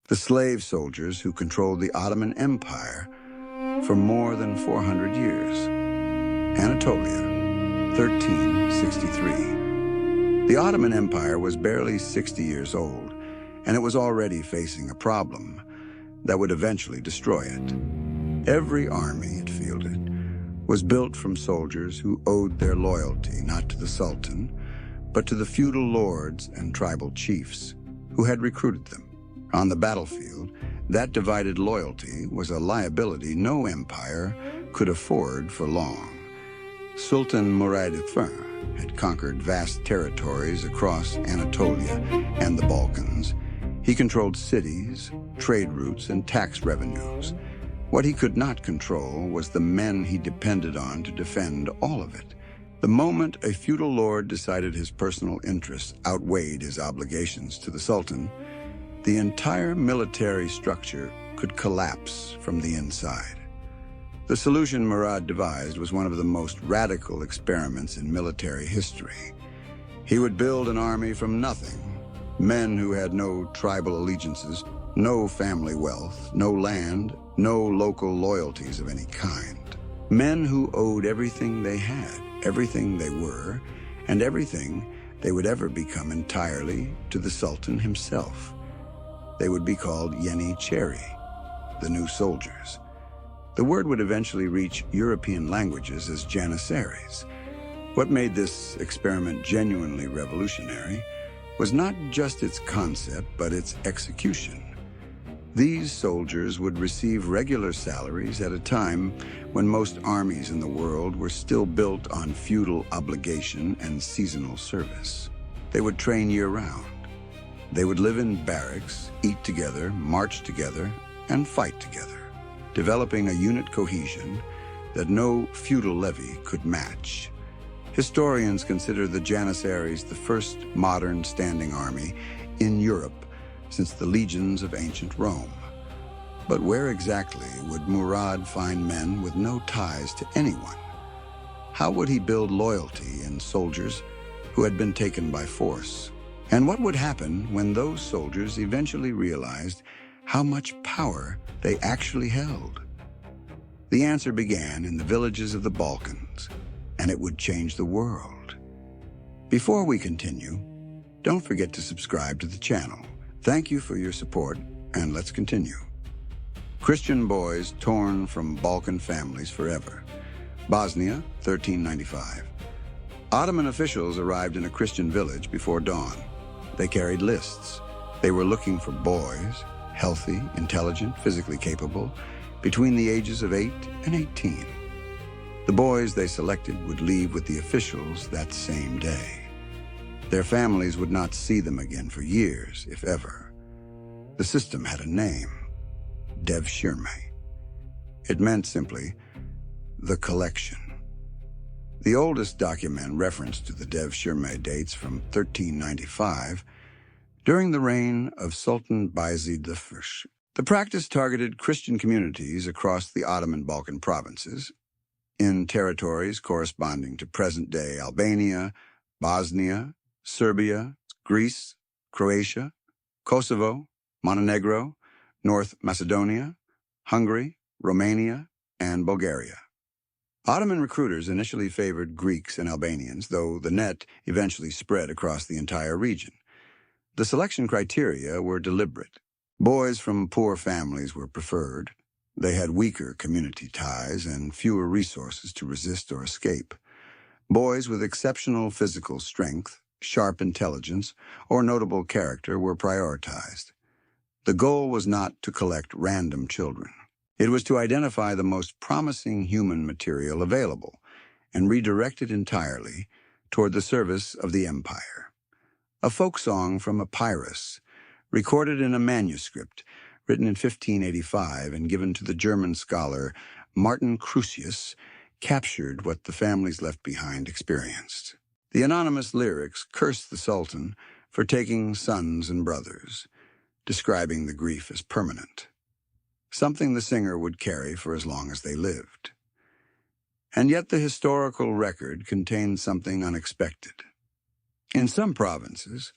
the slave soldiers who controlled the Ottoman Empire for more than 400 years. Anatolia, 1363. The Ottoman Empire was barely 60 years old, and it was already facing a problem that would eventually destroy it. Every army it fielded was built from soldiers who owed their loyalty not to the Sultan, but to the feudal lords and tribal chiefs who had recruited them. On the battlefield, that divided loyalty was a liability no empire could afford for long. Sultan Murad I had conquered vast territories across Anatolia and the Balkans. He controlled cities, trade routes, and tax revenues. What he could not control was the men he depended on to defend all of it. The moment a feudal lord decided his personal interests outweighed his obligations to the Sultan, the entire military structure could collapse from the inside. The solution Murad devised was one of the most radical experiments in military history. He would build an army from nothing, men who had no tribal allegiances, no family wealth, no land, no local loyalties of any kind. Men who owed everything they had, everything they were, and everything they would ever become entirely to the Sultan himself. They would be called Janissaries, the new soldiers. The word would eventually reach European languages as Janissaries. What made this experiment genuinely revolutionary was not just its concept, but its execution. These soldiers would receive regular salaries at a time when most armies in the world were still built on feudal obligation and seasonal service. They would train year-round. They would live in barracks, eat together, march together, and fight together, developing a unit cohesion that no feudal levy could match. Historians consider the Janissaries the first modern standing army in Europe since the legions of ancient Rome. But where exactly would Murad find men with no ties to anyone? How would he build loyalty in soldiers who had been taken by force? And what would happen when those soldiers eventually realized how much power they actually held? The answer began in the villages of the Balkans, and it would change the world. Before we continue, don't forget to subscribe to the channel. Thank you for your support, and let's continue. Christian boys torn from Balkan families forever. Bosnia, 1395. Ottoman officials arrived in a Christian village before dawn. They carried lists. They were looking for boys, healthy, intelligent, physically capable, between the ages of 8 and 18. The boys they selected would leave with the officials that same day. Their families would not see them again for years, if ever. The system had a name, devshirme. It meant simply, the collection. The oldest document reference to the devshirme dates from 1395, during the reign of Sultan Bayezid I. The practice targeted Christian communities across the Ottoman Balkan provinces, in territories corresponding to present-day Albania, Bosnia, Serbia, Greece, Croatia, Kosovo, Montenegro, North Macedonia, Hungary, Romania, and Bulgaria. Ottoman recruiters initially favored Greeks and Albanians, though the net eventually spread across the entire region. The selection criteria were deliberate. Boys from poor families were preferred. They had weaker community ties and fewer resources to resist or escape. Boys with exceptional physical strength, sharp intelligence, or notable character were prioritized. The goal was not to collect random children. It was to identify the most promising human material available and redirect it entirely toward the service of the empire. A folk song from Epirus, recorded in a manuscript written in 1585 and given to the German scholar Martin Crucius, captured what the families left behind experienced. The anonymous lyrics cursed the Sultan for taking sons and brothers, describing the grief as permanent, something the singer would carry for as long as they lived. And yet the historical record contains something unexpected. In some provinces,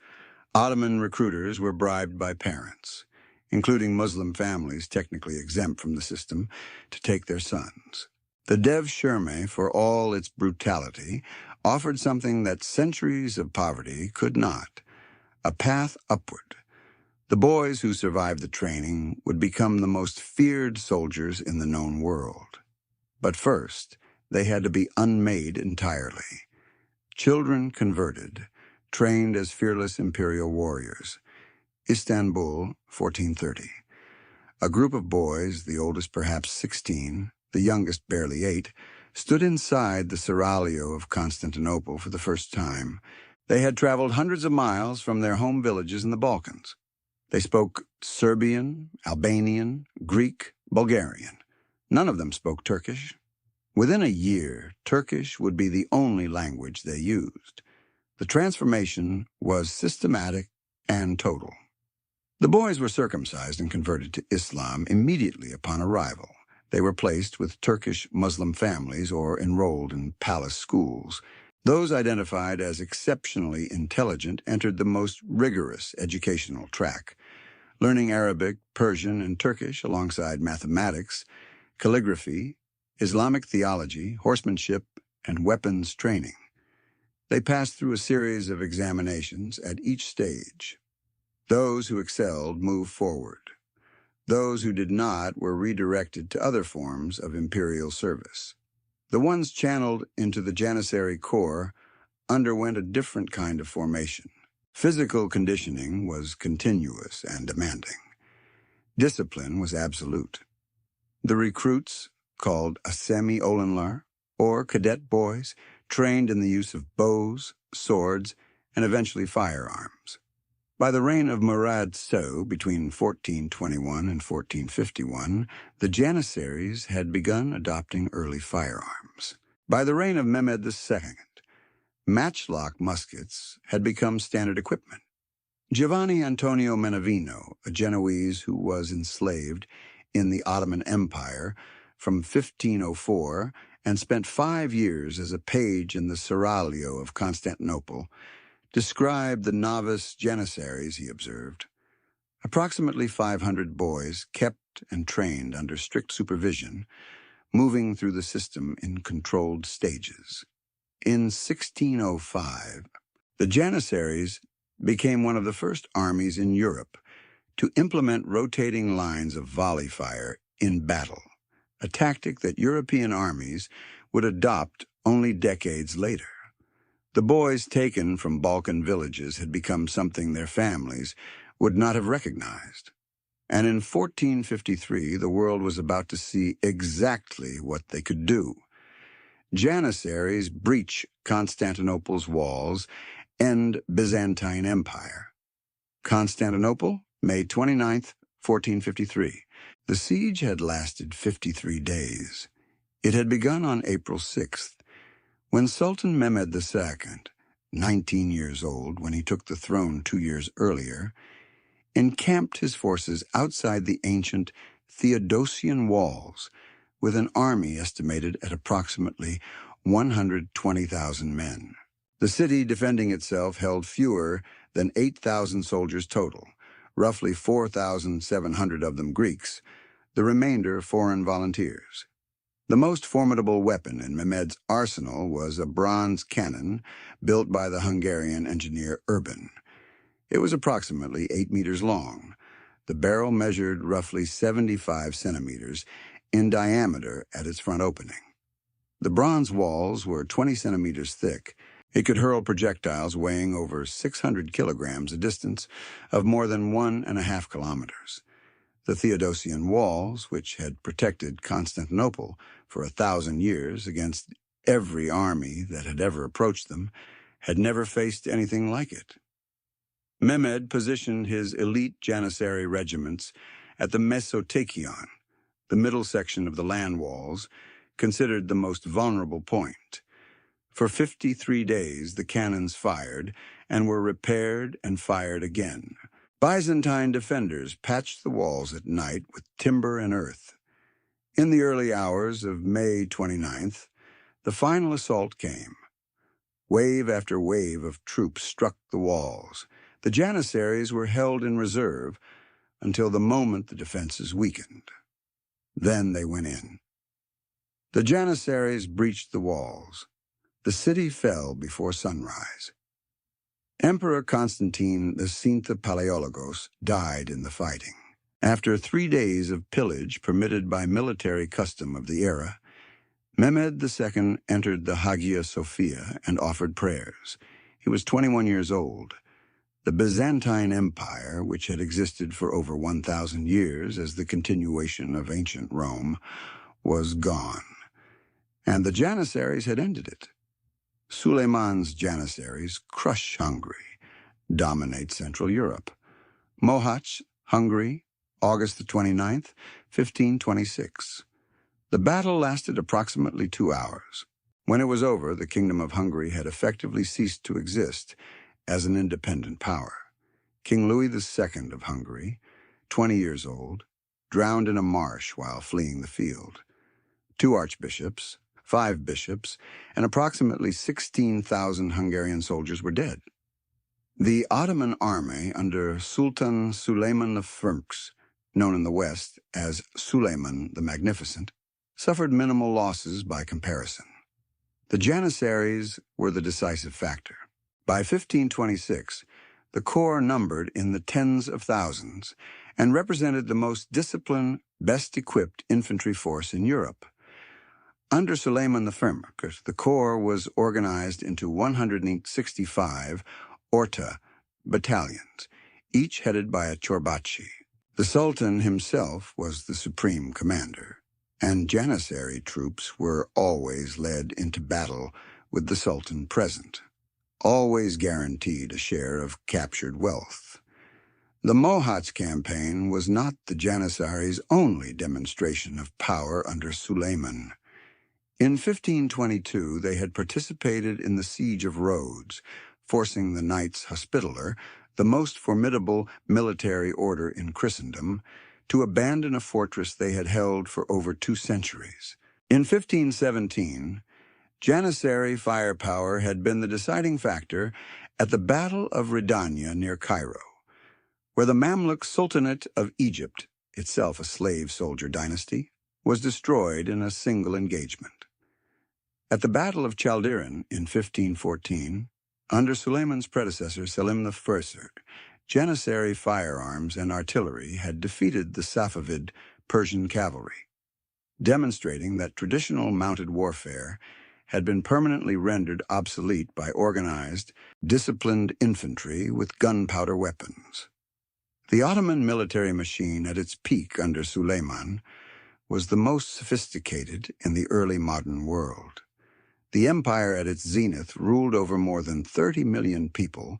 Ottoman recruiters were bribed by parents. including Muslim families technically exempt from the system, to take their sons. The devshirme, for all its brutality, offered something that centuries of poverty could not: a path upward. The boys who survived the training would become the most feared soldiers in the known world. But first, they had to be unmade entirely. Children converted, trained as fearless imperial warriors. Istanbul, 1430. A group of boys, the oldest perhaps 16, the youngest barely 8, stood inside the seraglio of Constantinople for the first time. They had traveled hundreds of miles from their home villages in the Balkans. They spoke Serbian, Albanian, Greek, Bulgarian. None of them spoke Turkish. Within a year, Turkish would be the only language they used. The transformation was systematic and total. The boys were circumcised and converted to Islam immediately upon arrival. They were placed with Turkish Muslim families or enrolled in palace schools. Those identified as exceptionally intelligent entered the most rigorous educational track, learning Arabic, Persian, and Turkish alongside mathematics, calligraphy, Islamic theology, horsemanship, and weapons training. They passed through a series of examinations at each stage. Those who excelled moved forward. Those who did not were redirected to other forms of imperial service. The ones channeled into the Janissary Corps underwent a different kind of formation. Physical conditioning was continuous and demanding. Discipline was absolute. The recruits, called Assemi-Olanlar, or cadet boys, trained in the use of bows, swords, and eventually firearms. By the reign of Murad II, between 1421 and 1451, the Janissaries had begun adopting early firearms. By the reign of Mehmed II, matchlock muskets had become standard equipment. Giovanni Antonio Menavino, a Genoese who was enslaved in the Ottoman Empire from 1504 and spent 5 years as a page in the seraglio of Constantinople, described the novice Janissaries, he observed. Approximately 500 boys kept and trained under strict supervision, moving through the system in controlled stages. In 1605, the Janissaries became one of the first armies in Europe to implement rotating lines of volley fire in battle, a tactic that European armies would adopt only decades later. The boys taken from Balkan villages had become something their families would not have recognized. And in 1453, the world was about to see exactly what they could do. Janissaries breach Constantinople's walls, end Byzantine Empire. Constantinople, May 29, 1453. The siege had lasted 53 days. It had begun on April 6th. When Sultan Mehmed II, 19 years old when he took the throne 2 years earlier, encamped his forces outside the ancient Theodosian walls with an army estimated at approximately 120,000 men. The city defending itself held fewer than 8,000 soldiers total, roughly 4,700 of them Greeks, the remainder foreign volunteers. The most formidable weapon in Mehmed's arsenal was a bronze cannon built by the Hungarian engineer Urban. It was approximately 8 meters long. The barrel measured roughly 75 centimeters in diameter at its front opening. The bronze walls were 20 centimeters thick. It could hurl projectiles weighing over 600 kilograms a distance of more than 1.5 kilometers. The Theodosian walls, which had protected Constantinople for 1,000 years against every army that had ever approached them, had never faced anything like it. Mehmed positioned his elite Janissary regiments at the Mesotekion, the middle section of the land walls, considered the most vulnerable point. For 53 days the cannons fired and were repaired and fired again. Byzantine defenders patched the walls at night with timber and earth. In the early hours of May 29th, the final assault came. Wave after wave of troops struck the walls. The Janissaries were held in reserve until the moment the defenses weakened. Then they went in. The Janissaries breached the walls. The city fell before sunrise. Emperor Constantine the Palaeologos died in the fighting. After 3 days of pillage permitted by military custom of the era, Mehmed II entered the Hagia Sophia and offered prayers. He was 21 years old. The Byzantine Empire, which had existed for over 1,000 years as the continuation of ancient Rome, was gone. And the Janissaries had ended it. Suleiman's Janissaries crush Hungary, dominate Central Europe. Mohacs, Hungary, August the 29th, 1526. The battle lasted approximately 2 hours. When it was over, the Kingdom of Hungary had effectively ceased to exist as an independent power. King Louis II of Hungary, 20 years old, drowned in a marsh while fleeing the field. 2 archbishops, 5 bishops, and approximately 16,000 Hungarian soldiers were dead. The Ottoman army under Sultan Suleiman I, known in the West as Suleiman the Magnificent, suffered minimal losses by comparison. The Janissaries were the decisive factor. By 1526, the corps numbered in the tens of thousands and represented the most disciplined, best-equipped infantry force in Europe. Under Suleiman I, the corps was organized into 165 orta battalions, each headed by a chorbachi. The Sultan himself was the supreme commander, and Janissary troops were always led into battle with the Sultan present, always guaranteed a share of captured wealth. The Mohacs campaign was not the Janissaries' only demonstration of power under Suleiman. In 1522, they had participated in the siege of Rhodes, forcing the Knights Hospitaller, the most formidable military order in Christendom, to abandon a fortress they had held for over 2 centuries. In 1517, Janissary firepower had been the deciding factor at the Battle of Ridania near Cairo, where the Mamluk Sultanate of Egypt, itself a slave soldier dynasty, was destroyed in a single engagement. At the Battle of Chaldiran in 1514, under Suleiman's predecessor Selim I, Janissary firearms and artillery had defeated the Safavid Persian cavalry, demonstrating that traditional mounted warfare had been permanently rendered obsolete by organized, disciplined infantry with gunpowder weapons. The Ottoman military machine at its peak under Suleiman was the most sophisticated in the early modern world. The empire at its zenith ruled over more than 30 million people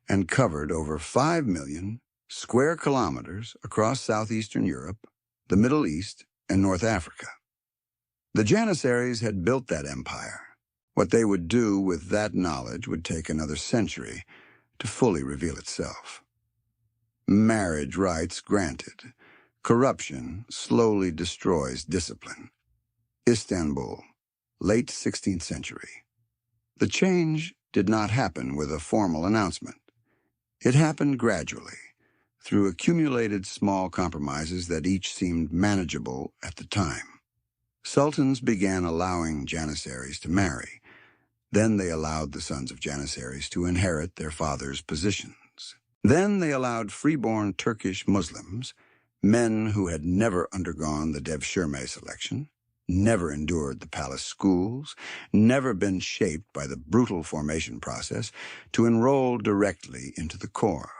and covered over 5 million square kilometers across southeastern Europe, the Middle East, and North Africa. The Janissaries had built that empire. What they would do with that knowledge would take another century to fully reveal itself. Marriage rights granted. Corruption slowly destroys discipline. Istanbul, late 16th century. The change did not happen with a formal announcement. It happened gradually, through accumulated small compromises that each seemed manageable at the time. Sultans began allowing Janissaries to marry. Then they allowed the sons of Janissaries to inherit their father's positions. Then they allowed freeborn Turkish Muslims, men who had never undergone the devshirme selection, never endured the palace schools, never been shaped by the brutal formation process, to enroll directly into the corps.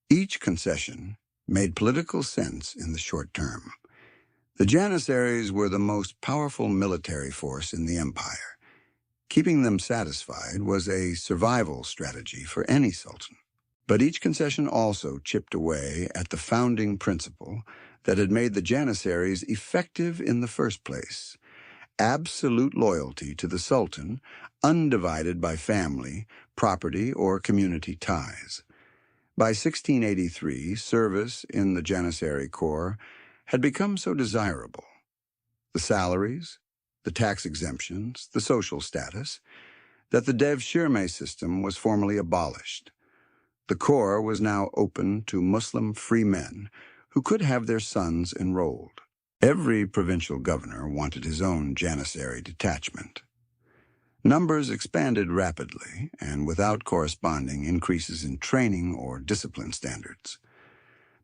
Each concession made political sense in the short term. The Janissaries were the most powerful military force in the empire. Keeping them satisfied was a survival strategy for any sultan. But each concession also chipped away at the founding principle that had made the Janissaries effective in the first place: absolute loyalty to the sultan, undivided by family, property, or community ties. By 1683, service in the Janissary Corps had become so desirable. The salaries, the tax exemptions, the social status, that the devshirme system was formally abolished. The corps was now open to Muslim free men who could have their sons enrolled. Every provincial governor wanted his own Janissary detachment. Numbers expanded rapidly and without corresponding increases in training or discipline standards.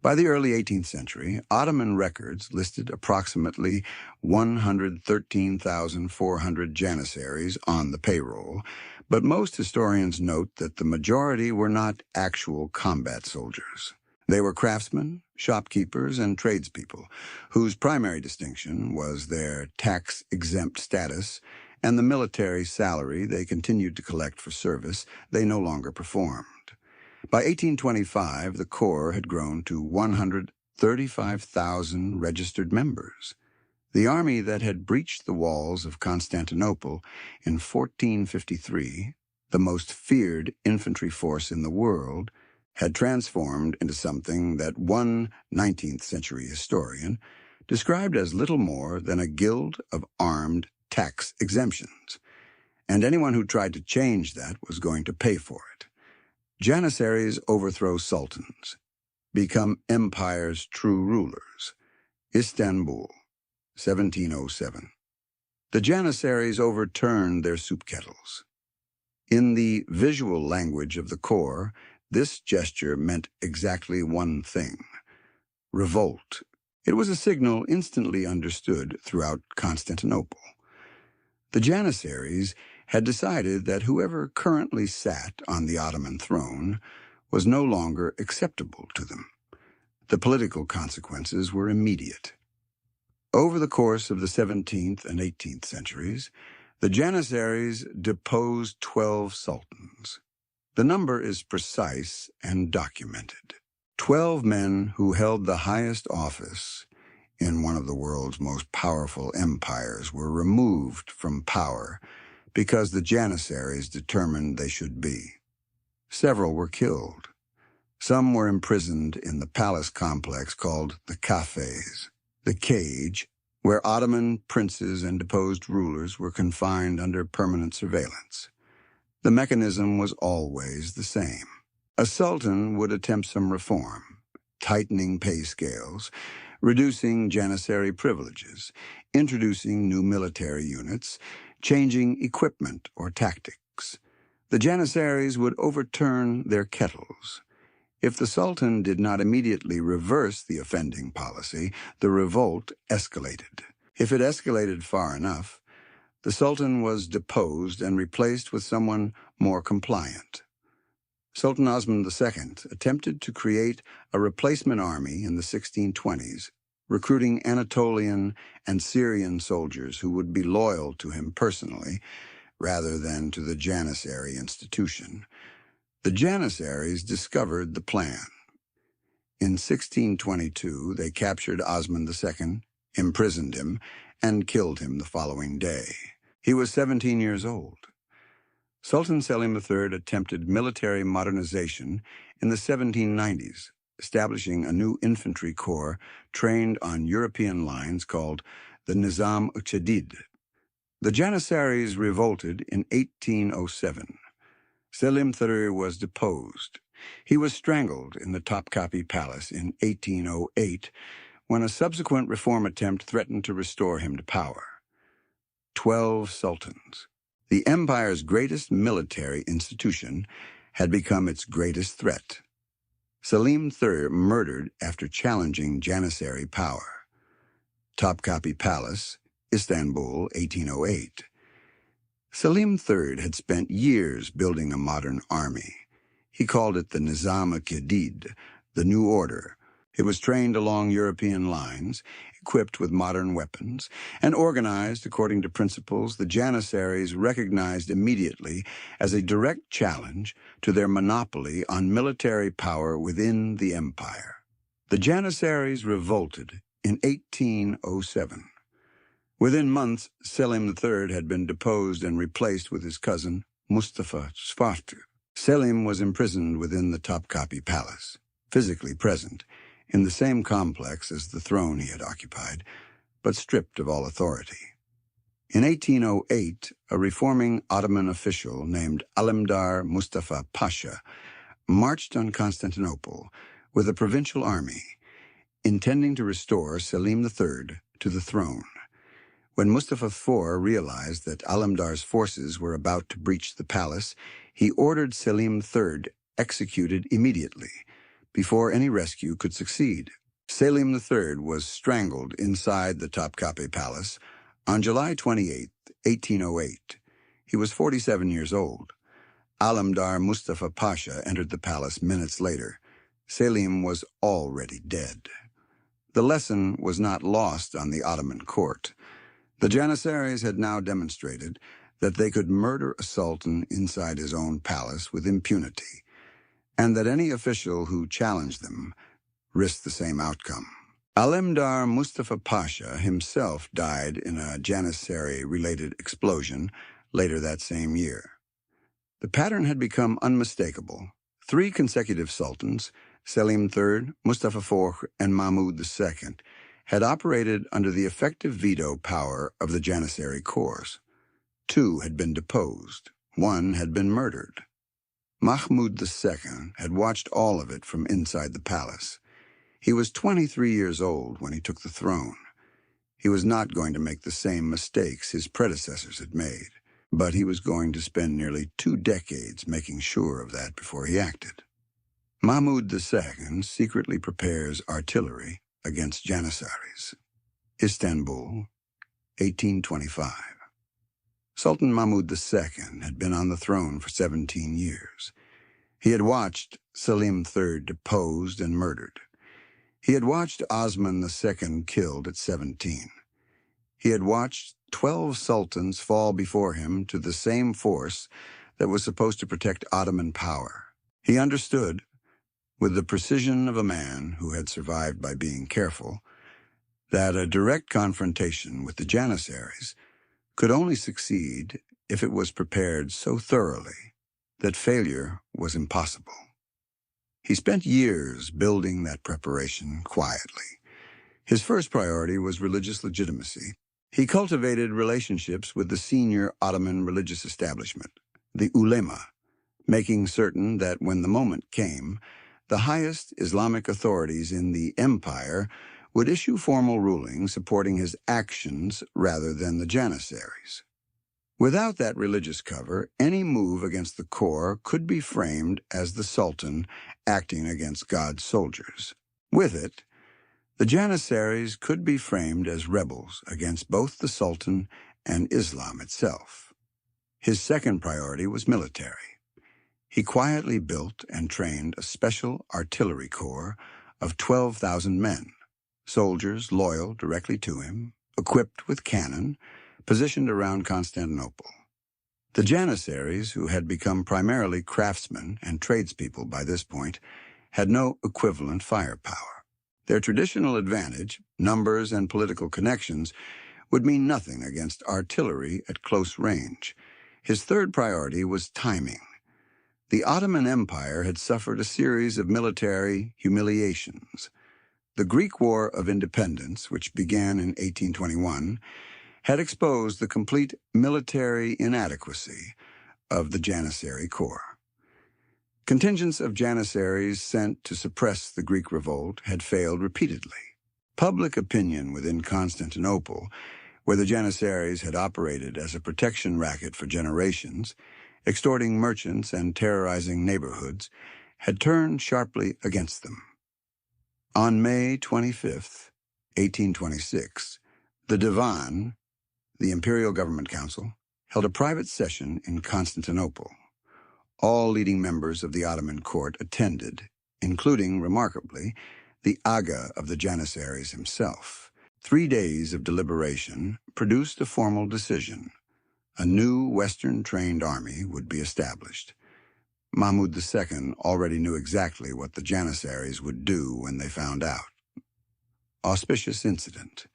By the early 18th century, Ottoman records listed approximately 113,400 Janissaries on the payroll, but most historians note that the majority were not actual combat soldiers. They were craftsmen, shopkeepers, and tradespeople, whose primary distinction was their tax-exempt status and the military salary they continued to collect for service they no longer performed. By 1825, the Corps had grown to 135,000 registered members. The army that had breached the walls of Constantinople in 1453, the most feared infantry force in the world, had transformed into something that one 19th century historian described as little more than a guild of armed tax exemptions, and anyone who tried to change that was going to pay for it. Janissaries overthrow sultans, become empire's true rulers. Istanbul, 1707. The Janissaries overturned their soup kettles. In the visual language of the corps, this gesture meant exactly one thing: revolt. It was a signal instantly understood throughout Constantinople. The Janissaries had decided that whoever currently sat on the Ottoman throne was no longer acceptable to them. The political consequences were immediate. Over the course of the 17th and 18th centuries, the Janissaries deposed 12 sultans. The number is precise and documented. 12 men who held the highest office in one of the world's most powerful empires were removed from power because the Janissaries determined they should be. Several were killed. Some were imprisoned in the palace complex called the cafes, the cage, where Ottoman princes and deposed rulers were confined under permanent surveillance. The mechanism was always the same. A sultan would attempt some reform, tightening pay scales, reducing Janissary privileges, introducing new military units, changing equipment or tactics. The Janissaries would overturn their kettles. If the Sultan did not immediately reverse the offending policy, the revolt escalated. If it escalated far enough, the Sultan was deposed and replaced with someone more compliant. Sultan Osman II attempted to create a replacement army in the 1620s, recruiting Anatolian and Syrian soldiers who would be loyal to him personally rather than to the Janissary institution. The Janissaries discovered the plan. In 1622, they captured Osman II, imprisoned him, and killed him the following day. He was 17 years old. Sultan Selim III attempted military modernization in the 1790s, establishing a new infantry corps trained on European lines called the Nizam-ul-Jadid. The Janissaries revolted in 1807. Selim III was deposed. He was strangled in the Topkapi Palace in 1808 when a subsequent reform attempt threatened to restore him to power. 12 sultans. The empire's greatest military institution had become its greatest threat. Selim III murdered after challenging Janissary power. Topkapi Palace, Istanbul, 1808. Selim III had spent years building a modern army. He called it the Nizam-ul-Jadid, the New Order. It was trained along European lines, equipped with modern weapons, and organized according to principles the Janissaries recognized immediately as a direct challenge to their monopoly on military power within the empire. The Janissaries revolted in 1807. Within months, Selim III had been deposed and replaced with his cousin, Mustafa Sfartu. Selim was imprisoned within the Topkapi Palace, physically present, in the same complex as the throne he had occupied, but stripped of all authority. In 1808, a reforming Ottoman official named Alemdar Mustafa Pasha marched on Constantinople with a provincial army, intending to restore Selim III to the throne. When Mustafa IV realized that Alamdar's forces were about to breach the palace, he ordered Selim III executed immediately, before any rescue could succeed. Selim III was strangled inside the Topkapi Palace on July 28, 1808. He was 47 years old. Alamdar Mustafa Pasha entered the palace minutes later. Selim was already dead. The lesson was not lost on the Ottoman court. The Janissaries had now demonstrated that they could murder a sultan inside his own palace with impunity, and that any official who challenged them risked the same outcome. Alemdar Mustafa Pasha himself died in a Janissary-related explosion later that same year. The pattern had become unmistakable. 3 consecutive sultans, Selim III, Mustafa IV, and Mahmud II, had operated under the effective veto power of the Janissary courts. 2 had been deposed. 1 had been murdered. Mahmud II had watched all of it from inside the palace. He was 23 years old when he took the throne. He was not going to make the same mistakes his predecessors had made, but he was going to spend nearly 2 decades making sure of that before he acted. Mahmud II secretly prepares artillery against Janissaries. Istanbul, 1825. Sultan Mahmud II had been on the throne for 17 years. He had watched Selim III deposed and murdered. He had watched Osman II killed at 17. He had watched 12 sultans fall before him to the same force that was supposed to protect Ottoman power. He understood, with the precision of a man who had survived by being careful, that a direct confrontation with the Janissaries could only succeed if it was prepared so thoroughly that failure was impossible. He spent years building that preparation quietly. His first priority was religious legitimacy. He cultivated relationships with the senior Ottoman religious establishment, the ulema, making certain that when the moment came, the highest Islamic authorities in the empire would issue formal rulings supporting his actions rather than the Janissaries. Without that religious cover, any move against the core could be framed as the Sultan acting against God's soldiers. With it, the Janissaries could be framed as rebels against both the Sultan and Islam itself. His second priority was military. He quietly built and trained a special artillery corps of 12,000 men, soldiers loyal directly to him, equipped with cannon, positioned around Constantinople. The Janissaries, who had become primarily craftsmen and tradespeople by this point, had no equivalent firepower. Their traditional advantage, numbers and political connections, would mean nothing against artillery at close range. His third priority was timing. The Ottoman Empire had suffered a series of military humiliations. The Greek War of Independence, which began in 1821, had exposed the complete military inadequacy of the Janissary Corps. Contingents of Janissaries sent to suppress the Greek revolt had failed repeatedly. Public opinion within Constantinople, where the Janissaries had operated as a protection racket for generations, extorting merchants and terrorizing neighborhoods, had turned sharply against them. On May 25, 1826, the Divan, the Imperial Government Council, held a private session in Constantinople. All leading members of the Ottoman court attended, including, remarkably, the Aga of the Janissaries himself. 3 days of deliberation produced a formal decision. A new Western-trained army would be established. Mahmud II already knew exactly what the Janissaries would do when they found out. Auspicious incident.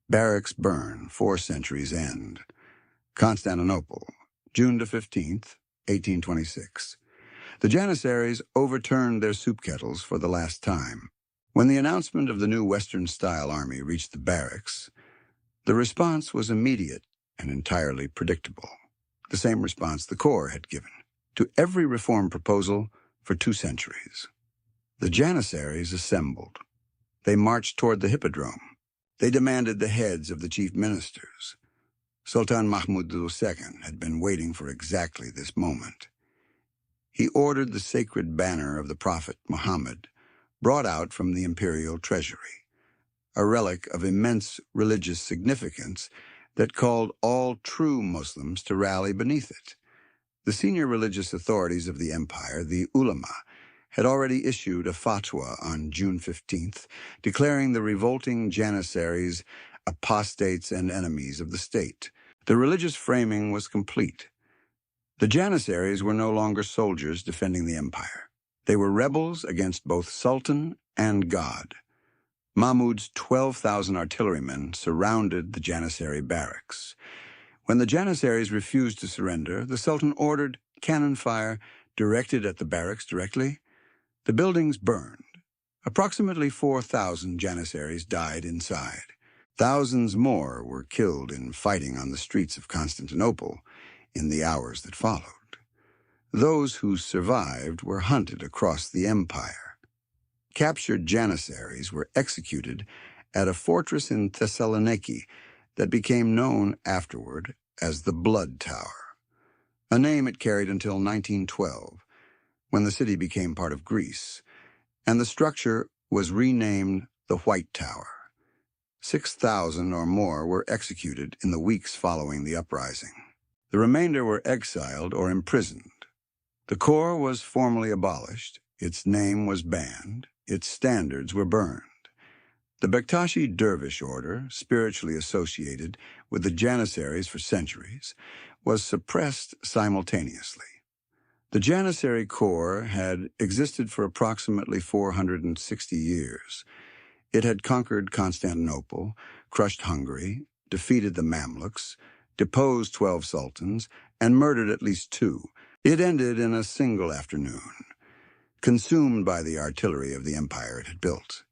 Barracks burn, 4 centuries end. Constantinople, June 15th, 1826. The Janissaries overturned their soup kettles for the last time. When the announcement of the new Western-style army reached the barracks, the response was immediate and entirely predictable. The same response the Corps had given. To every reform proposal, for 2 centuries. The Janissaries assembled. They marched toward the hippodrome. They demanded the heads of the chief ministers. Sultan Mahmud II had been waiting for exactly this moment. He ordered the sacred banner of the Prophet Muhammad brought out from the imperial treasury, a relic of immense religious significance that called all true Muslims to rally beneath it. The senior religious authorities of the empire, the ulama, had already issued a fatwa on June 15th, declaring the revolting Janissaries apostates and enemies of the state. The religious framing was complete. The Janissaries were no longer soldiers defending the empire. They were rebels against both Sultan and God. Mahmud's 12,000 artillerymen surrounded the Janissary barracks. When the Janissaries refused to surrender, the Sultan ordered cannon fire directed at the barracks directly. The buildings burned. Approximately 4,000 Janissaries died inside. Thousands more were killed in fighting on the streets of Constantinople in the hours that followed. Those who survived were hunted across the empire. Captured Janissaries were executed at a fortress in Thessaloniki that became known afterward as the Blood Tower, a name it carried until 1912, when the city became part of Greece, and the structure was renamed the White Tower. 6,000 or more were executed in the weeks following the uprising. The remainder were exiled or imprisoned. The corps was formally abolished, its name was banned, its standards were burned. The Bektashi Dervish order, spiritually associated with the Janissaries for centuries, was suppressed simultaneously. The Janissary Corps had existed for approximately 460 years. It had conquered Constantinople, crushed Hungary, defeated the Mamluks, deposed 12 sultans, and murdered at least 2. It ended in a single afternoon, consumed by the artillery of the empire it had built.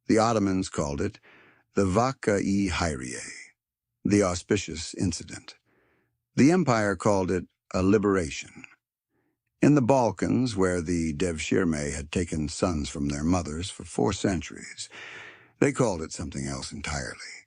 The Ottomans called it the Vaka-i Hayriye, the auspicious incident. The empire called it a liberation. In the Balkans, where the devshirme had taken sons from their mothers for 4 centuries, they called it something else entirely.